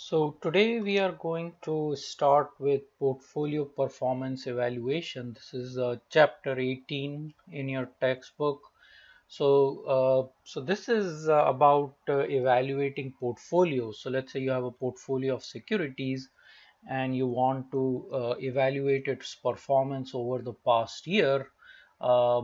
So today we are going to start with portfolio performance evaluation. This is chapter 18 in your textbook. So this is about evaluating portfolios. So let's say you have a portfolio of securities and you want to evaluate its performance over the past year.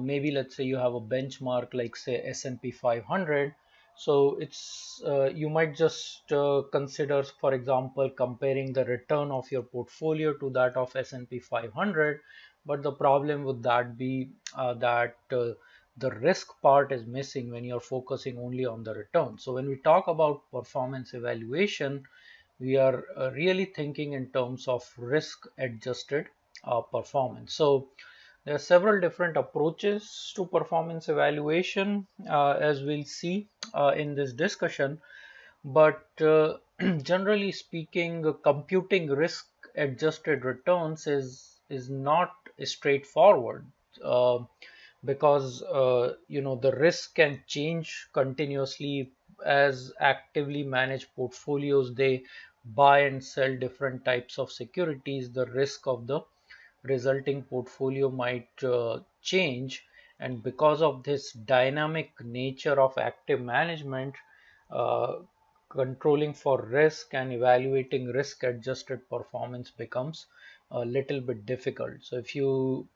Maybe let's say you have a benchmark like say S&P 500. So it's you might just consider, for example, comparing the return of your portfolio to that of S&P 500. But the problem with that be that the risk part is missing when you're focusing only on the return. So when we talk about performance evaluation, we are really thinking in terms of risk adjusted performance. So there are several different approaches to performance evaluation, as we'll see in this discussion. But generally speaking, computing risk adjusted returns is not straightforward. Uh, because the risk can change continuously. As actively managed portfolios, they buy and sell different types of securities. The risk of the resulting portfolio might change, and because of this dynamic nature of active management, uh, controlling for risk and evaluating risk adjusted performance becomes a little bit difficult. So if you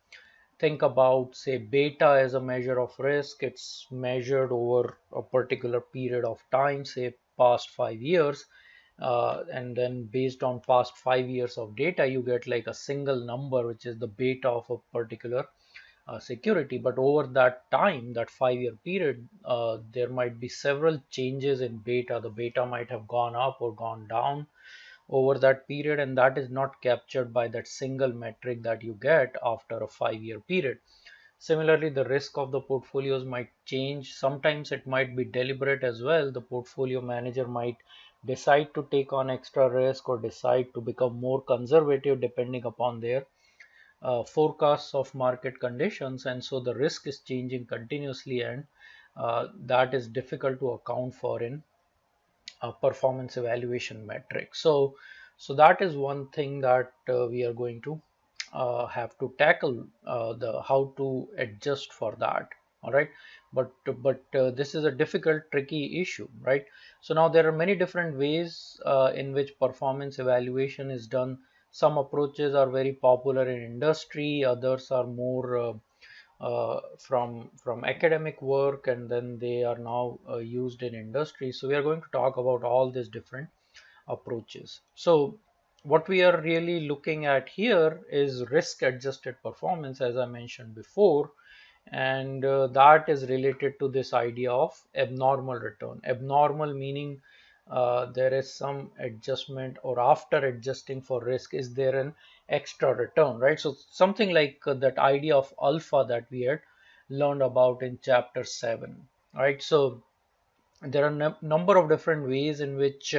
think about say beta as a measure of risk, it's measured over a particular period of time, say past 5 years, and then based on past 5 years of data you get like a single number which is the beta of a particular security. But over that time, that 5 year period, there might be several changes in beta. The beta might have gone up or gone down over that period, and that is not captured by that single metric that you get after a 5 year period. Similarly, the risk of the portfolios might change. Sometimes it might be deliberate as well. The portfolio manager might decide to take on extra risk or decide to become more conservative depending upon their forecasts of market conditions, and so the risk is changing continuously, and that is difficult to account for in performance evaluation metrics. So that is one thing that we are going to have to tackle, the how to adjust for that. All right, but this is a difficult, tricky issue, right? So now there are many different ways in which performance evaluation is done. Some approaches are very popular in industry, others are more from academic work, and then they are now used in industry. So we are going to talk about all these different approaches. So what we are really looking at here is risk adjusted performance, as I mentioned before, and that is related to this idea of abnormal return. Abnormal meaning there is some adjustment, or after adjusting for risk is there an extra return, right? So something like that idea of alpha that we had learned about in chapter 7, right? So there are a number of different ways in which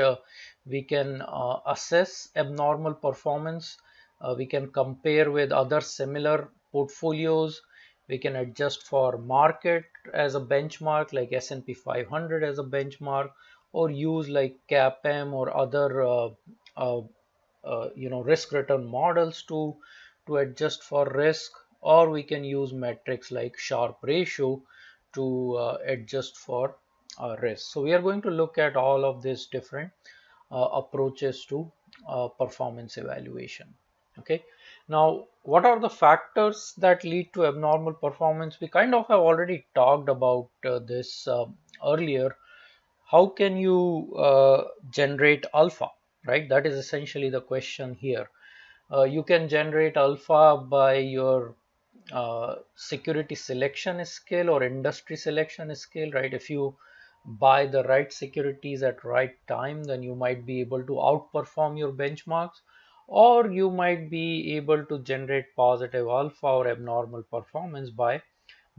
we can assess abnormal performance. We can compare with other similar portfolios. We can adjust for market as a benchmark, like S&P 500 as a benchmark, or use like CAPM or other uh, risk return models to adjust for risk, or we can use metrics like Sharpe ratio to adjust for risk. So we are going to look at all of these different approaches to performance evaluation. Okay, now what are the factors that lead to abnormal performance? We kind of have already talked about this earlier. How can you generate alpha, right? That is essentially the question here. You can generate alpha by your security selection skill or industry selection skill, right? If you buy the right securities at right time, then you might be able to outperform your benchmarks, or you might be able to generate positive alpha or abnormal performance by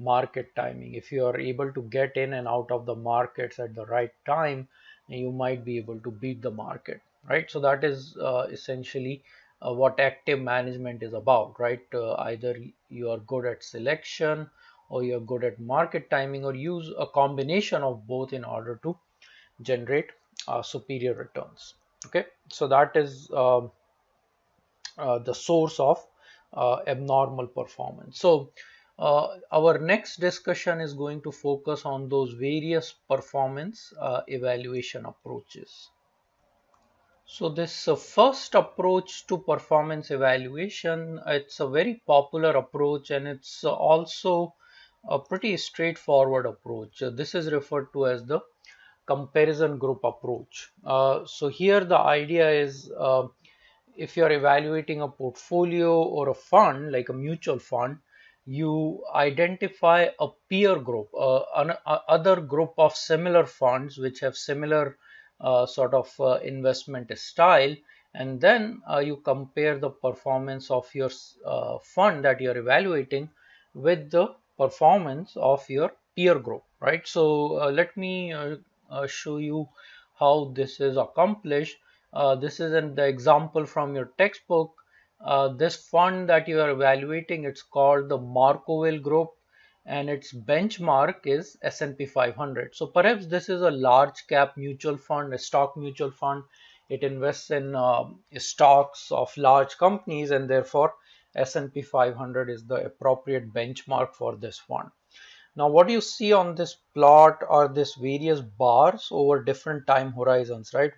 market timing. If you are able to get in and out of the markets at the right time, you might be able to beat the market, right? So that is essentially what active management is about, right? Either you are good at selection, or you're good at market timing, or use a combination of both in order to generate superior returns. Okay, so that is the source of abnormal performance. So our next discussion is going to focus on those various performance evaluation approaches. So this first approach to performance evaluation, it's a very popular approach, and it's also a pretty straightforward approach. This is referred to as the comparison group approach. So here the idea is, if you're evaluating a portfolio or a fund like a mutual fund, you identify a peer group, other group of similar funds which have similar sort of investment style, and then you compare the performance of your fund that you're evaluating with the performance of your peer group, right? So let me show you how this is accomplished. This is the example from your textbook. This fund that you are evaluating, it's called the Markoville Group, and its benchmark is S&P 500. So perhaps this is a large cap mutual fund, a stock mutual fund. It invests in stocks of large companies, and therefore S&P 500 is the appropriate benchmark for this fund. Now what you see on this plot are these various bars over different time horizons, right?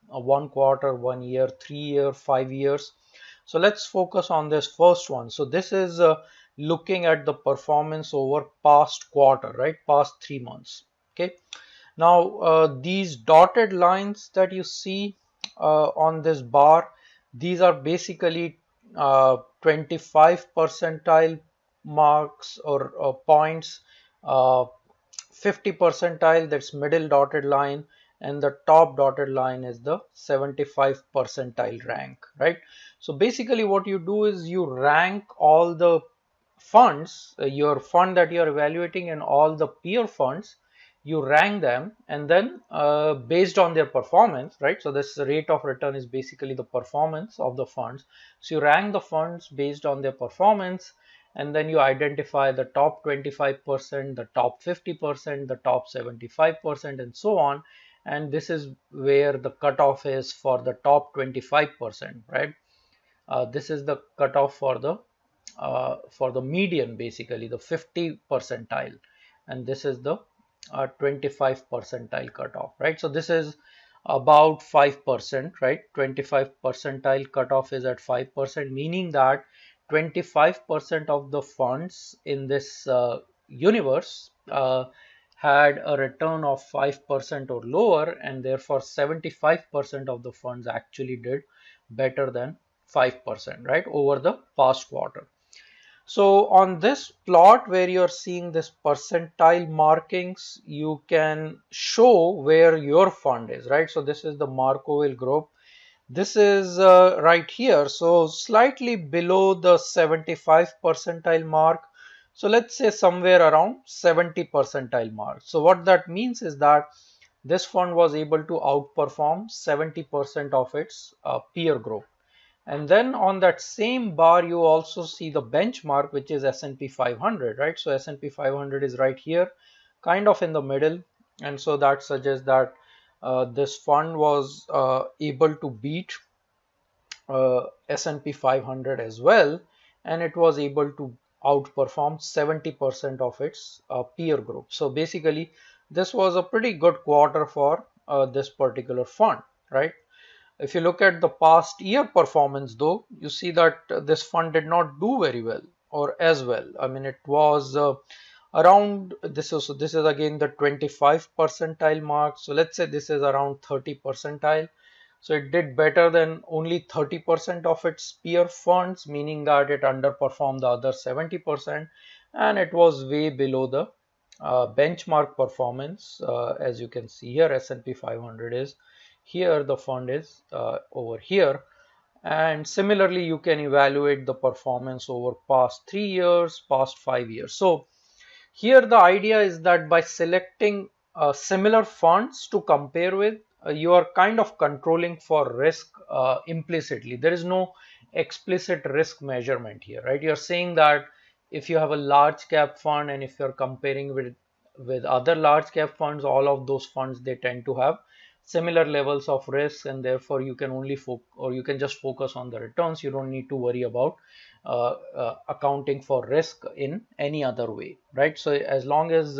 1 quarter, 1 year, 3 year, 5 years. So let's focus on this first one. So this is looking at the performance over past quarter, right? Past 3 months. Okay. Now these dotted lines that you see on this bar, these are basically 25 percentile marks or points, uh, 50 percentile, that's middle dotted line, and the top dotted line is the 75 percentile rank, right? So basically what you do is you rank all the funds, your fund that you're evaluating and all the peer funds, you rank them, and then based on their performance, right? So this rate of return is basically the performance of the funds. So you rank the funds based on their performance, and then you identify the top 25%, the top 50%, the top 75%, and so on. And this is where the cutoff is for the top 25%, right? This is the cutoff for the median, basically the 50 percentile, and this is the 25 percentile cutoff, right? So this is about 5%, right? 25 percentile cutoff is at 5%, meaning that 25% of the funds in this universe had a return of 5% or lower, and therefore 75% of the funds actually did better than 5%, right, over the past quarter. So on this plot where you're seeing this percentile markings, you can show where your fund is, right? So this is the Markoville group. This is right here, so slightly below the 75 percentile mark. So let's say somewhere around 70 percentile mark. So what that means is that this fund was able to outperform 70% of its peer group. And then on that same bar, you also see the benchmark, which is S&P 500, right? So S&P 500 is right here, kind of in the middle. And so that suggests that this fund was able to beat S&P 500 as well, and it was able to outperform 70% of its peer group. So basically, this was a pretty good quarter for this particular fund, right? If you look at the past year performance, though, you see that this fund did not do very well or as well. I mean, it was around this is, so this is again the 25 percentile mark. So let's say this is around 30 percentile. So it did better than only 30% of its peer funds, meaning that it underperformed the other 70%, and it was way below the benchmark performance. As you can see here, S&P 500 is here, the fund is over here. And similarly, you can evaluate the performance over past 3 years, past 5 years. So here the idea is that by selecting similar funds to compare with, you are kind of controlling for risk implicitly. There is no explicit risk measurement here, right? You're saying that if you have a large cap fund and if you're comparing with other large cap funds, all of those funds, they tend to have similar levels of risk, and therefore you can only you can just focus on the returns. You don't need to worry about accounting for risk in any other way, right? So as long as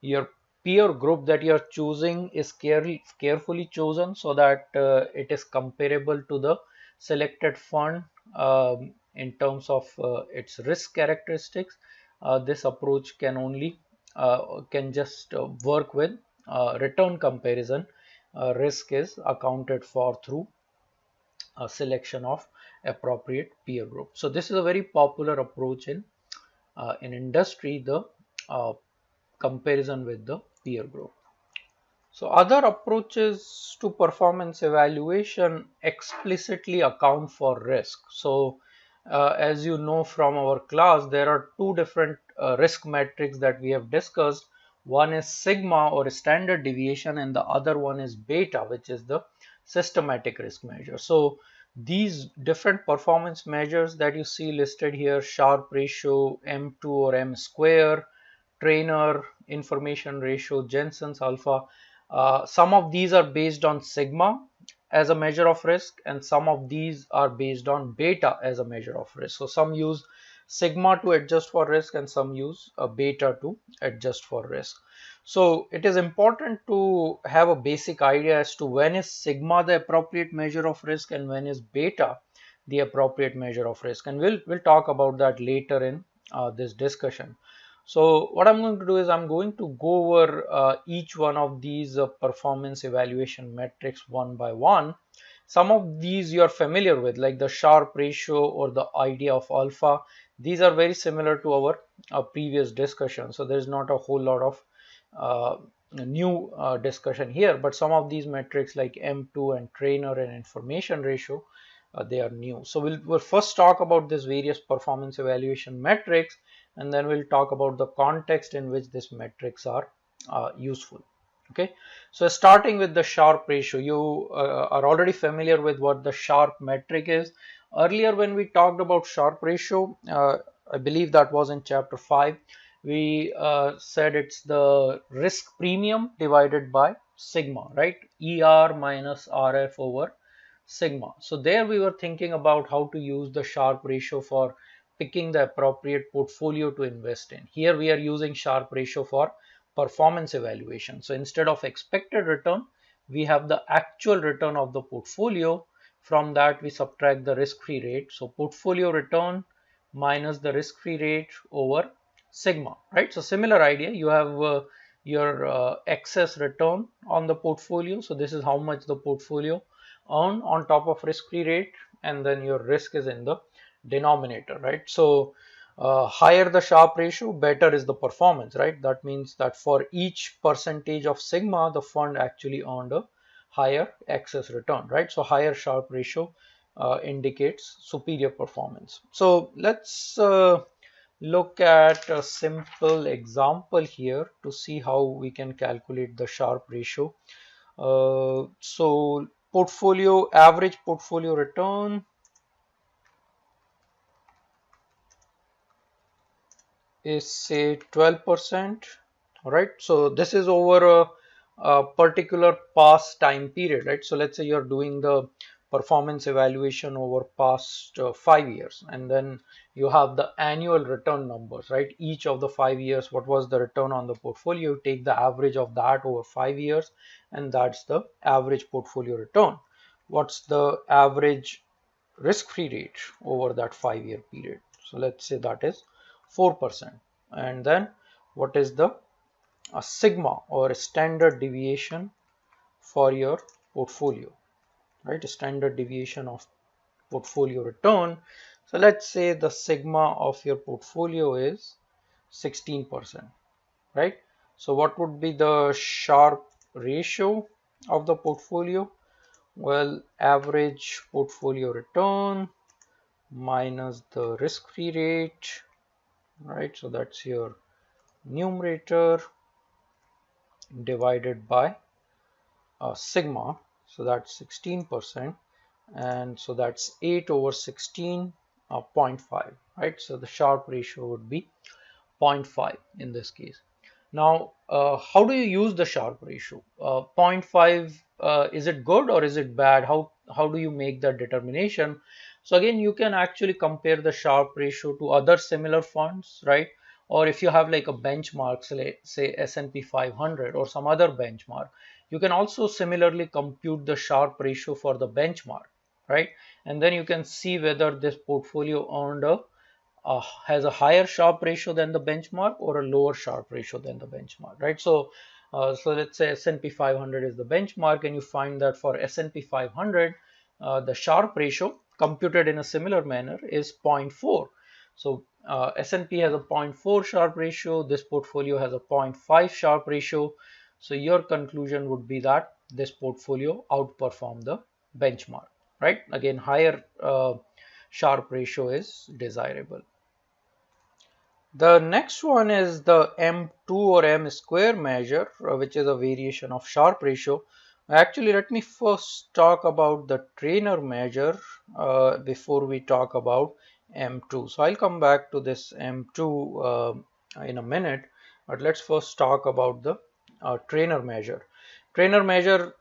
your peer group that you're choosing is carefully chosen so that it is comparable to the selected fund in terms of its risk characteristics, this approach can only can just work with return comparison. Risk is accounted for through a selection of appropriate peer group. So this is a very popular approach in industry, the uh, comparison with the peer group. So other approaches to performance evaluation explicitly account for risk. So as you know from our class, there are two different risk metrics that we have discussed. One is sigma or standard deviation, and the other one is beta, which is the systematic risk measure. So these different performance measures that you see listed here, Sharpe ratio, M2 or M square, Trainer information ratio, Jensen's alpha, some of these are based on sigma as a measure of risk, and some of these are based on beta as a measure of risk. So some use sigma to adjust for risk, and some use a beta to adjust for risk. So it is important to have a basic idea as to when is sigma the appropriate measure of risk and when is beta the appropriate measure of risk, and we'll talk about that later in this discussion. So what I'm going to do is I'm going to go over each one of these performance evaluation metrics one by one. Some of these you're familiar with, like the Sharpe ratio or the idea of alpha. These are very similar to our previous discussion. So there's not a whole lot of new discussion here, but some of these metrics like M2 and Trainer and information ratio, they are new. So we'll first talk about this various performance evaluation metrics, and then we'll talk about the context in which these metrics are useful. Okay, so starting with the Sharpe ratio, you are already familiar with what the Sharpe metric is. Earlier when we talked about Sharpe ratio, I believe that was in chapter 5, we said it's the risk premium divided by sigma, right? ER minus RF over sigma. So there we were thinking about how to use the Sharpe ratio for picking the appropriate portfolio to invest in. Here we are using Sharpe ratio for performance evaluation. So instead of expected return, we have the actual return of the portfolio. From that we subtract the risk-free rate. So portfolio return minus the risk-free rate over sigma, right? So similar idea, you have your excess return on the portfolio. So this is how much the portfolio earn on top of risk-free rate, and then your risk is in the denominator, right? So higher the Sharpe ratio, better is the performance, right? That means that for each percentage of sigma, the fund actually earned a higher excess return, right? So higher Sharpe ratio indicates superior performance. So let's look at a simple example here to see how we can calculate the Sharpe ratio. So average portfolio return is say 12%. All right, so this is over a particular past time period, right? So let's say you're doing the performance evaluation over past 5 years, and then you have the annual return numbers, right? Each of the 5 years, what was the return on the portfolio? You take the average of that over 5 years, and that's the average portfolio return. What's the average risk-free rate over that 5 year period? So let's say that is 4%. And then what is the sigma or standard deviation for your portfolio, right? A standard deviation of portfolio return. So let's say the sigma of your portfolio is 16%, right? So what would be the Sharpe ratio of the portfolio? Well, average portfolio return minus the risk-free rate, right? So that's your numerator divided by sigma. So that's 16%, and so that's 8 over 16, 0.5, right? So the Sharpe ratio would be 0.5 in this case. Now, how do you use the Sharpe ratio? 0.5 is it good or is it bad? How do you make that determination? So again, you can actually compare the Sharpe ratio to other similar funds, right? Or if you have like a benchmark, say S&P 500 or some other benchmark, you can also similarly compute the Sharpe ratio for the benchmark, right? And then you can see whether this portfolio earned has a higher Sharpe ratio than the benchmark or a lower Sharpe ratio than the benchmark, right? So let's say S&P 500 is the benchmark, and you find that for S&P 500, the Sharpe ratio computed in a similar manner is 0.4. So S&P has a 0.4 Sharpe ratio. This portfolio has a 0.5 Sharpe ratio. So your conclusion would be that this portfolio outperformed the benchmark, right? Again, higher Sharpe ratio is desirable. The next one is the M2 or M square measure, which is a variation of Sharpe ratio. Actually, let me first talk about the trainer measure before we talk about M2. So I'll come back to this M2 in a minute, but let's first talk about the trainer measure. Trainer measure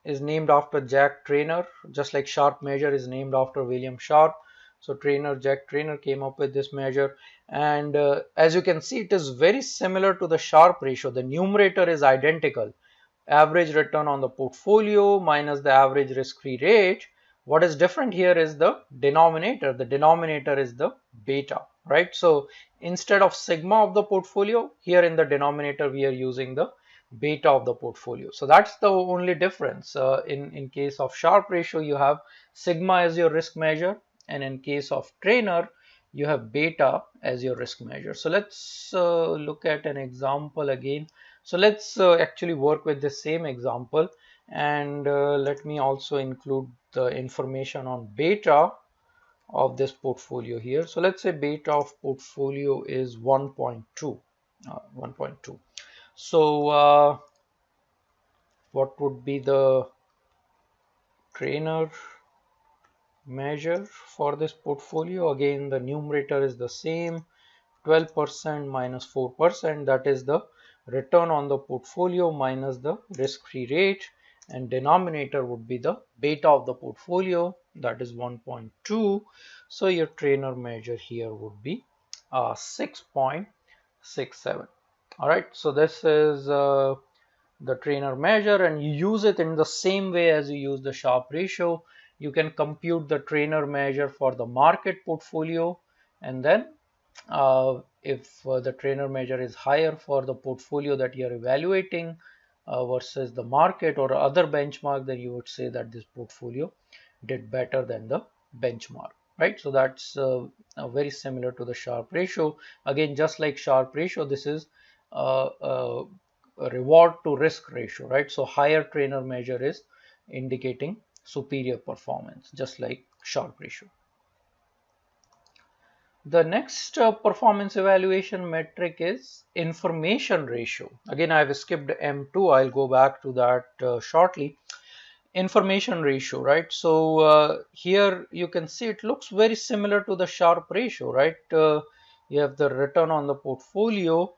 is named after Jack Trainer, just like Sharpe measure is named after William Sharpe. So Jack Trainer came up with this measure, and as you can see, it is very similar to the Sharpe ratio. The numerator is identical. Average return on the portfolio minus the average risk-free rate. What is different here is the denominator. The denominator is the beta, right? So instead of sigma of the portfolio, here in the denominator we are using the beta of the portfolio. So that's the only difference. In case of Sharpe ratio, you have sigma as your risk measure, and in case of trainer, you have beta as your risk measure. So let's look at an example again. So let's actually work with the same example, and let me also include the information on beta of this portfolio here. So let's say beta of portfolio is 1.2. 1.2. So what would be the trainer measure for this portfolio? Again, the numerator is the same, 12% minus 4%, that is the return on the portfolio minus the risk-free rate, and denominator would be the beta of the portfolio, that is 1.2. So your trainer measure here would be 6.67. All right, so this is the trainer measure, and you use it in the same way as you use the Sharpe ratio. You can compute the trainer measure for the market portfolio, and then if the trainer measure is higher for the portfolio that you are evaluating versus the market or other benchmark, then you would say that this portfolio did better than the benchmark, right? So that's very similar to the Sharpe ratio. Again, just like Sharpe ratio, this is a reward to risk ratio, right? So higher trainer measure is indicating superior performance, just like Sharpe ratio. The next performance evaluation metric is information ratio. Again, I've skipped M2. I'll go back to that shortly. Information ratio, right? So here you can see it looks very similar to the Sharpe ratio, right? You have the return on the portfolio.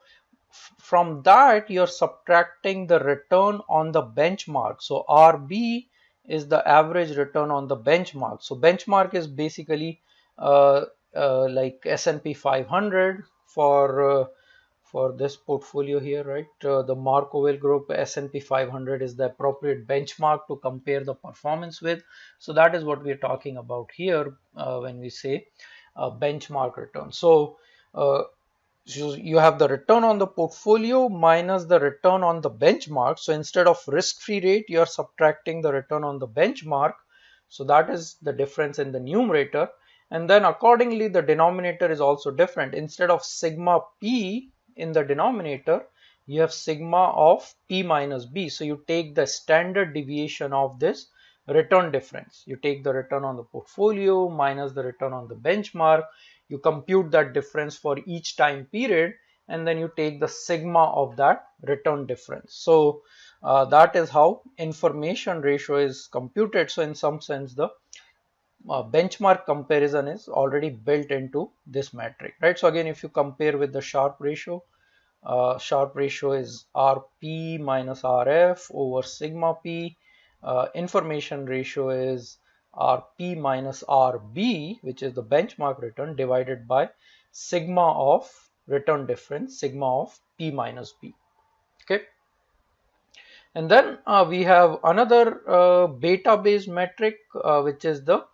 From that, you're subtracting the return on the benchmark. So RB is the average return on the benchmark. So benchmark is basically like S&P 500 for this portfolio here, right? The Markowell Group S&P 500 is the appropriate benchmark to compare the performance with. So that is what we're talking about here when we say benchmark return. So you have the return on the portfolio minus the return on the benchmark. So instead of risk-free rate, you are subtracting the return on the benchmark. So that is the difference in the numerator. And then accordingly, the denominator is also different. Instead of sigma p in the denominator, you have sigma of p minus b. So you take the standard deviation of this return difference. You take the return on the portfolio minus the return on the benchmark. You compute that difference for each time period, and then you take the sigma of that return difference. So that is how information ratio is computed. So in some sense, the benchmark comparison is already built into this metric, right? So again, if you compare with the Sharpe ratio is RP minus RF over sigma P. information ratio is RP minus RB, which is the benchmark return, divided by sigma of return difference, sigma of P minus B. Okay. And then we have another beta based metric, which is the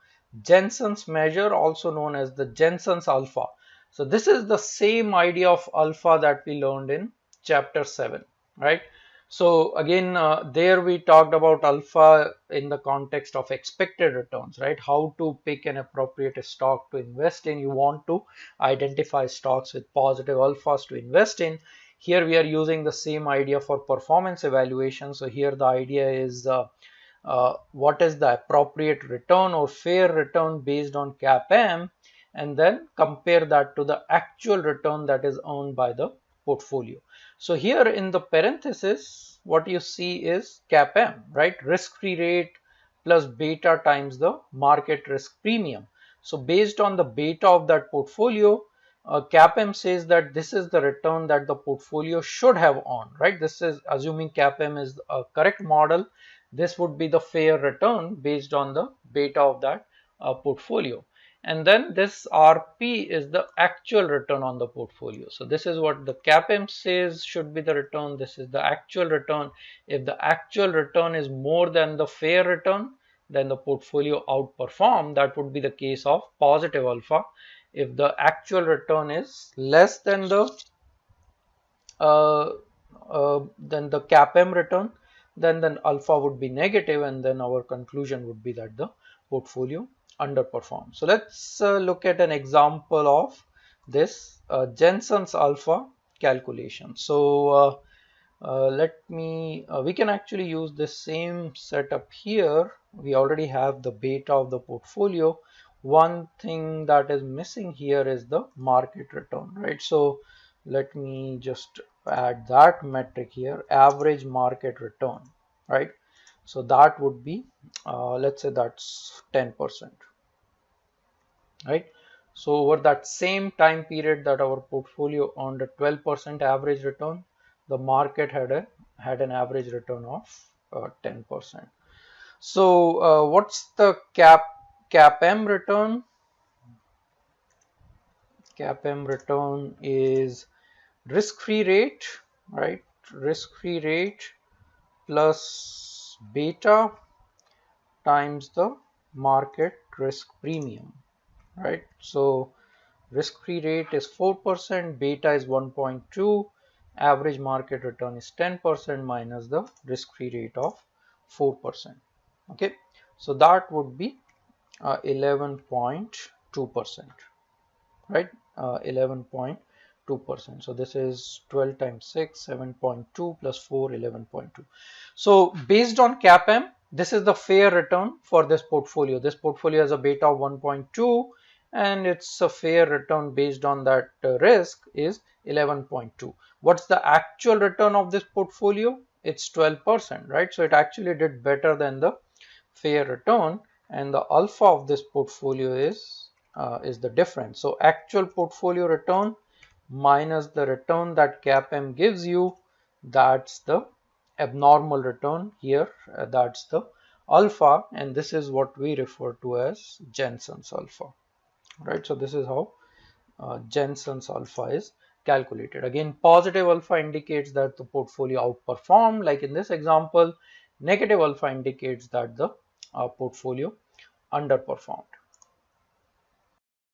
Jensen's measure, also known as the Jensen's alpha. So this is the same idea of alpha that we learned in chapter 7, right? So again, there we talked about alpha in the context of expected returns, right? How to pick an appropriate stock to invest in. You want to identify stocks with positive alphas to invest in. Here we are using the same idea for performance evaluation. So here the idea is what is the appropriate return or fair return based on CAPM, and then compare that to the actual return that is earned by the portfolio. So here in the parenthesis, what you see is CAPM, right? Risk-free rate plus beta times the market risk premium. So based on the beta of that portfolio, CAPM says that this is the return that the portfolio should have earned, right? This is assuming CAPM is a correct model. This would be the fair return based on the beta of that portfolio. And then this RP is the actual return on the portfolio. So this is what the CAPM says should be the return. This is the actual return. If the actual return is more than the fair return, then the portfolio outperform. That would be the case of positive alpha. If the actual return is less than the CAPM return, then alpha would be negative, and then our conclusion would be that the portfolio underperformed. So let's look at an example of this Jensen's alpha calculation. So we can actually use the same setup here. We already have the beta of the portfolio. One thing that is missing here is the market return, right? So let me just add that metric here, average market return, right? So that would be, let's say that's 10%, right? So over that same time period that our portfolio earned a 12% average return, the market had an average return of 10%. So what's the CAPM return? CAPM return is risk-free rate, right? Risk-free rate plus beta times the market risk premium, right? So risk-free rate is 4%, beta is 1.2, average market return is 10% minus the risk-free rate of 4%. Okay, so that would be 11.2%, right? 11.2%. So this is 12 times 6, 7.2 plus 4, 11.2. So based on CAPM, this is the fair return for this portfolio. This portfolio has a beta of 1.2, and it's a fair return based on that risk is 11.2. What's the actual return of this portfolio? It's 12%, right? So it actually did better than the fair return, and the alpha of this portfolio is the difference. So actual portfolio return minus the return that CAPM gives you, that's the abnormal return here, that's the alpha, and this is what we refer to as Jensen's alpha, right? So this is how Jensen's alpha is calculated. Again, positive alpha indicates that the portfolio outperformed, like in this example. Negative alpha indicates that the portfolio underperformed.